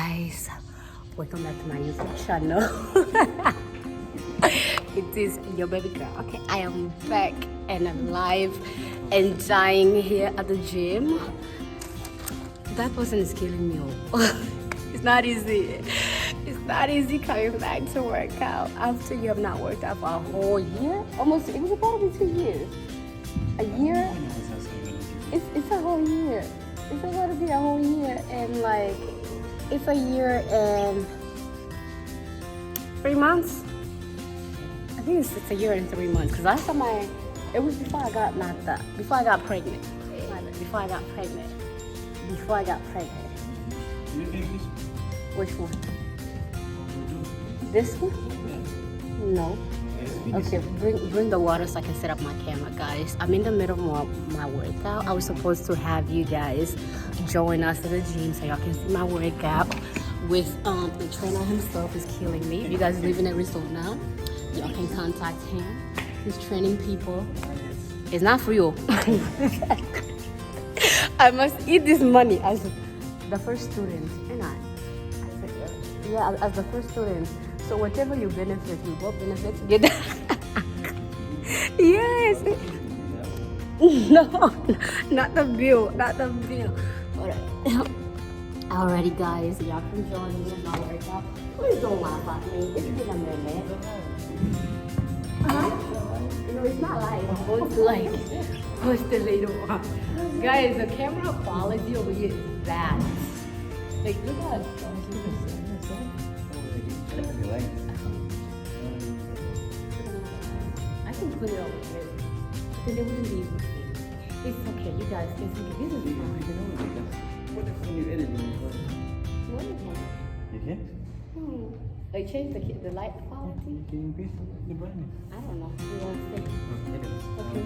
guys, welcome back to my YouTube channel. It is your baby girl. Okay, I am back and I'm live and dying here at the gym. That person is killing me. It's not easy. It's not easy coming back to work out after you have not worked out for a whole year. Almost, it was about to be 2 years. A year? It's a whole year. It's about to be a whole year, and like, it's a year and 3 months. I think it's a year and 3 months. Cause last time it was before I got knocked up. Before I got pregnant. Before I got pregnant. Which one? This one? No. Okay, bring the water so I can set up my camera, guys. I'm in the middle of my workout. I was supposed to have you guys join us at the gym so y'all can see my workout with the trainer himself is killing me. If you guys live in Arizona, y'all can contact him. He's training people. It's not free. I must eat this money as the first student, and as the first student. So whatever you benefit, we both benefit together. Yes. No, not the bill. Alrighty, guys, y'all can join me in my workout. Please don't laugh at me. It's been a minute. No, it's not live. I'm going to post it later on. Guys, the camera quality over here is bad. Like, look at it. I can put it over here. Then it wouldn't be. It's okay, you guys can see this is fine. What if when you edit it? What is it? You can? Like change the light quality? Can you increase the brightness? I don't know. You want to say? Okay.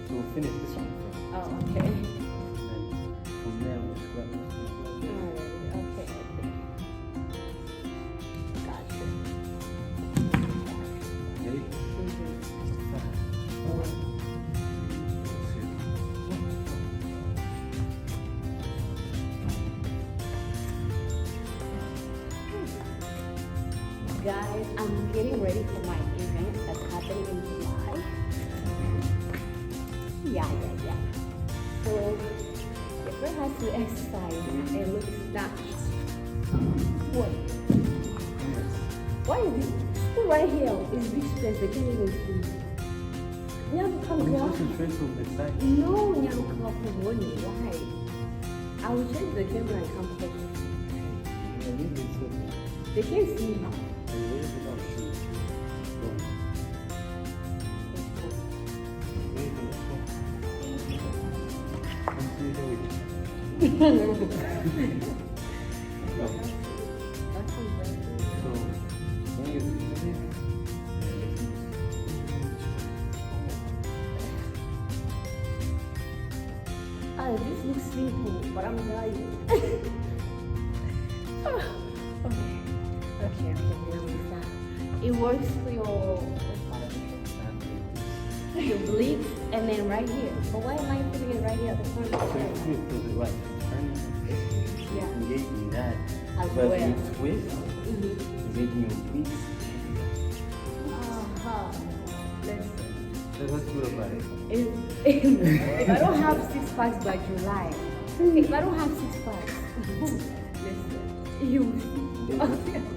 So we'll finish this one first. Oh, okay. And then from there we'll just grab this. Okay. Gotcha. Ready? Guys, I'm getting ready for my event that's happening in July. Yeah. So, the girl has to exercise and look snatched. What? Why is this? People right here is big space, they can't even see. Nyam come I'm here. concentrate from the side. No, Nyam come up for money. Why? I will change the camera and come closer. They can't see me. This looks simple, but I'm dying. Okay, it works for your obliques and then right here. But why am I putting it right here at the front? So you put it right. Yeah. Engaging that. As But well. you twist, engaging your obliques. Let's do it about it. If I don't have 6 packs by July, if I don't have 6 packs, you.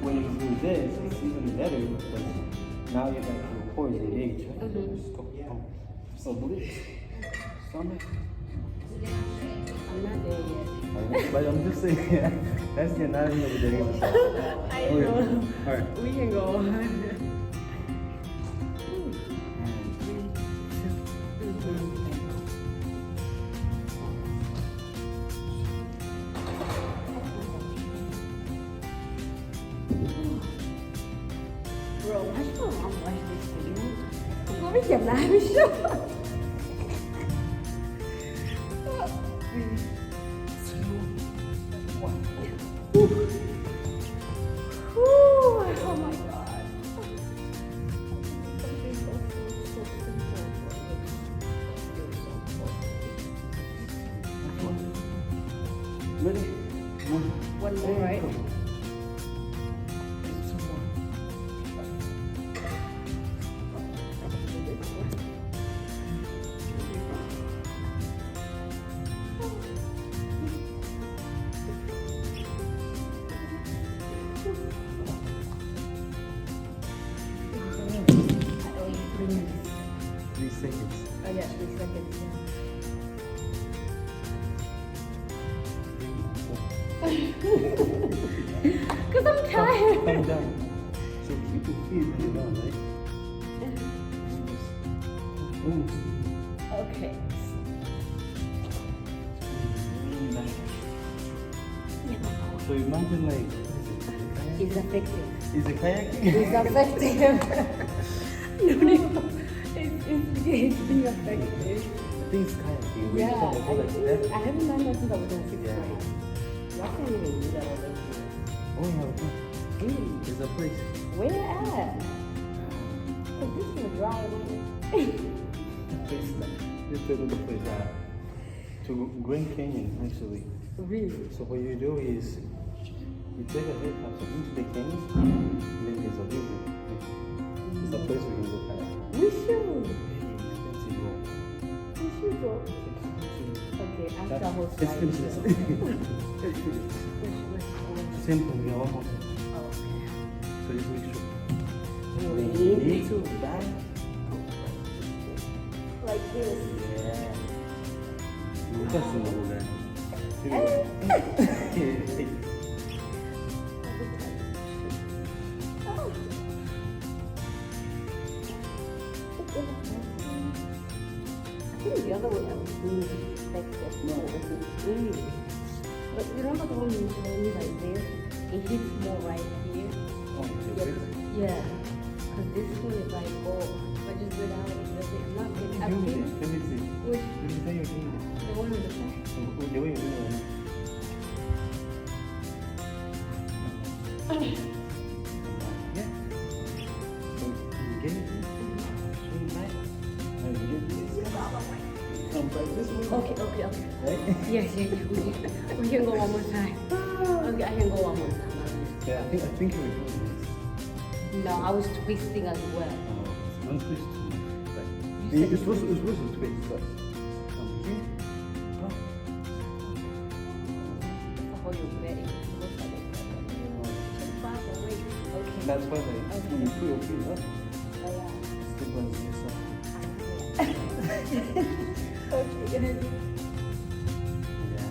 When you do this, it's even better because now you got your core engaged, right? So obliques. Stomach. I'm not there yet. But I'm just saying, that's the anatomy of the exercise. I know. Alright. We can go. Bro, I should not watch this video. I'm going to get mad at you. Oh my god. Something so simple. Ready? One more, right? 3 seconds. Because I'm tired. Calm down. So keep your feet down, right? Okay. So imagine like, It's effective. is it kayaking? It's effective. No, it's being effective. I think it's kayaking. We Yeah, talk about like that. I haven't done that since I was in 6th Yeah. grade. Y'all can't even do that over here. Oh yeah, Really? there's a place. Where at? Cause this is a dry one. Place like, let's go to the place to Grand Canyon actually. Really? So what you do is you take a helicopter into the canyon, and then there's a river. It's a place where you can go kayaking. We should. Very expensive though. We should go. Expensive. Okay, after I host It's live finished. show. It's finished. Same thing, we are one more thing. Oh, okay. So just make sure. We need to back. like this. Yeah. You got some over there. I think the other one I was doing like this. No, but you remember the one you showed me right there? It hits more right here. Yeah. Because this one is like, oh, if I just go down, it doesn't, not good. I've seen Let me see. which, Let me tell you again. the one with the flash. The way you're doing it. Yeah. So you get it. Swing back. And you get this. Come back this way. Okay. Right? Yes. We can go one more time. Okay, I can go one more time. Yeah, I think you were doing this. No, I was twisting as well. Don't twist too much. Right. You said- You're supposed to twist first. Come here. Up. Oh, you're ready. Okay. That's why like, when you put your feet up, Oh, yeah. still going to yourself. Okay, gonna do. Yeah.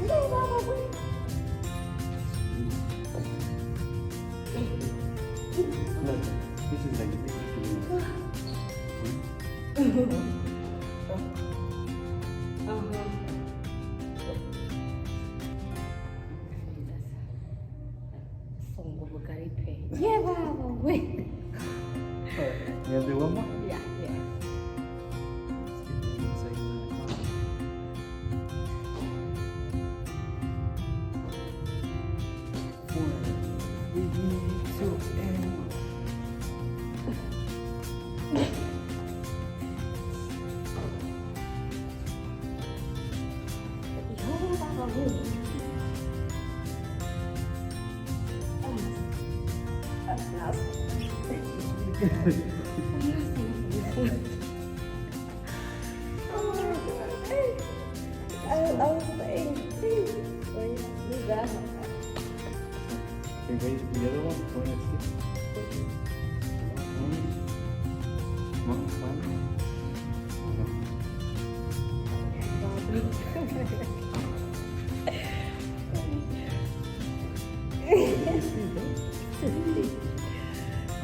No, Mama, wait. Look, this is like this is Songo Bugaripe. Yeah, Mama, wait. You have the one more? Yeah. Yo, Mama, wait. I was saying, please, wait, do that. Okay, wait, the other one? Go ahead, skip.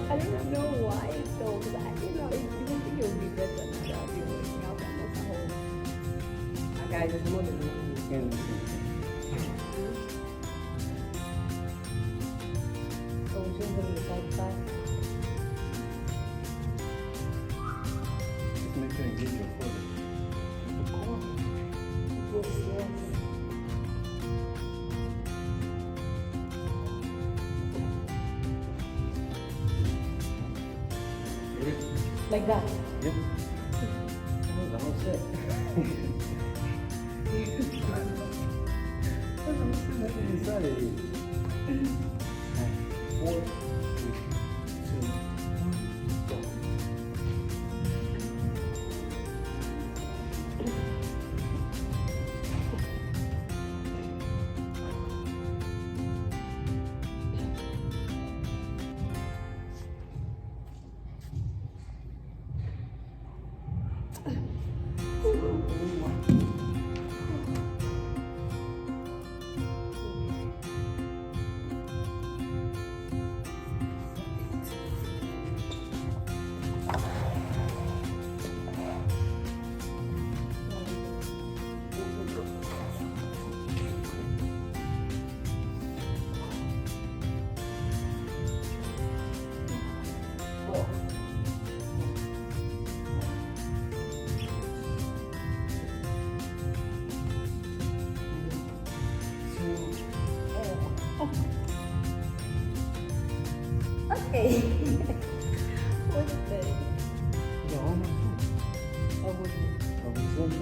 I don't know why though, because I you think it would be better now that I'll be working out almost at home. My guys is more than one. So we're just going to side back. Just make sure you get your foot. Yes. Like that. Yep. That was it. Decided. 4, 3, 2, 1, go. Okay. What's this? Yeah, one more time. Oh, what's this? Oh, this one?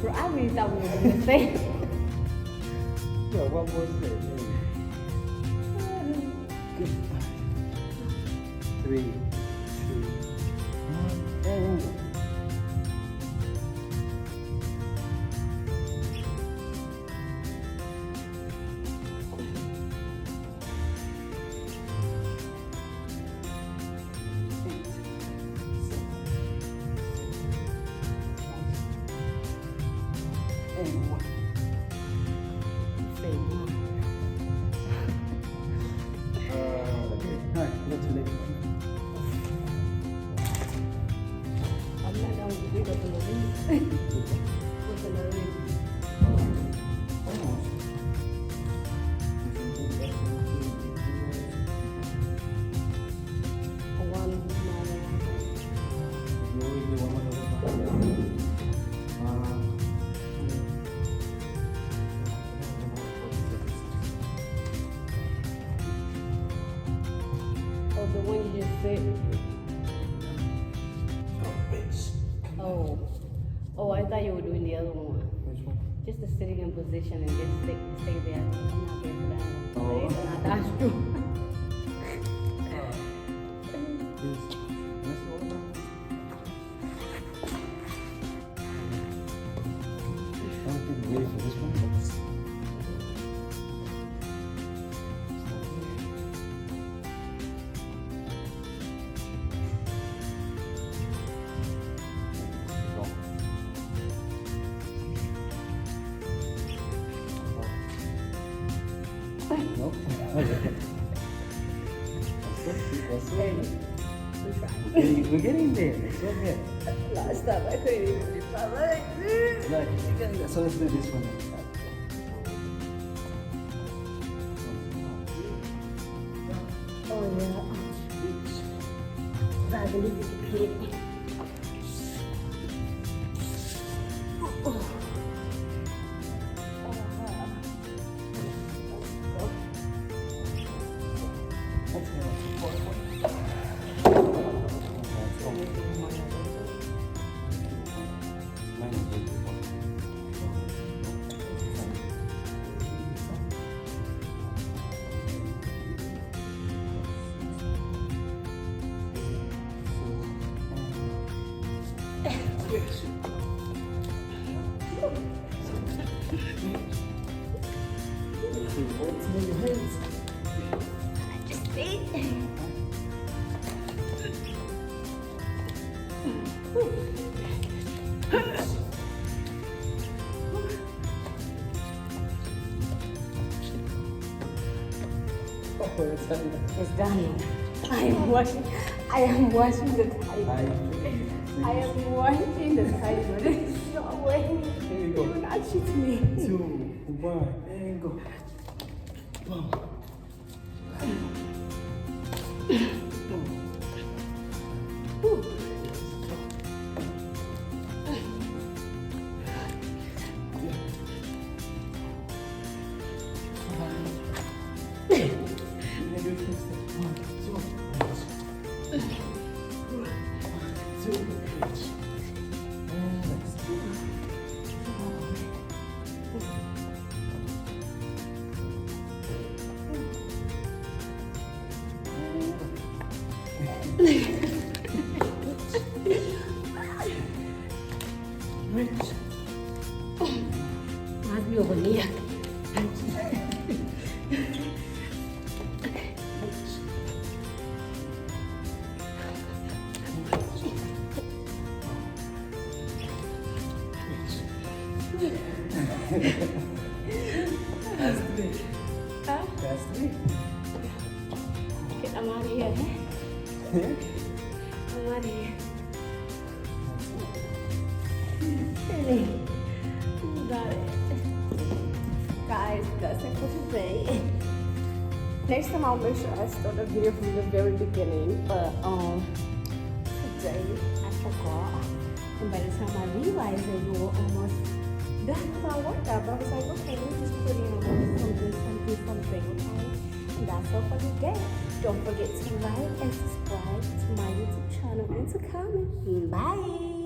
Bro, I really thought we were gonna say. Yeah, one more step. Three, two, one, and go. And one. Okay. All right, go to the next one. I'm not done with the wiggle with the nose. One more. Oh, the one you just said. Oh. Oh, I thought you were doing the other one. Which one? Just the sitting in position and just stay there. I'm not there for that. Oh. It's not that true. This one? I don't think we're ready for this one. Nope. Okay. That's it. We tried. We're getting there. It's okay. Last time I couldn't even lift my legs. Right. So let's do this one. Oh yeah. I believe you can hit. Let's go. Just wait. It's done. I am washing the tide. I am washing the tide, but it's not working. Here you go. Do not shoot me. 2, 1, and go. Boom. Must be over here. That's 3. Huh? That's 3. Okay, I'm out of here. I'm out of here. Really? Got it. Guys, that's it for today. Next time I'll make sure I start the video from the very beginning. But today I forgot. And by the time I realized it, we were almost done with our workout. But I was like, okay, let me just put in a little something, okay? That's all for today. Don't forget to like and subscribe to my YouTube channel and to comment. Bye.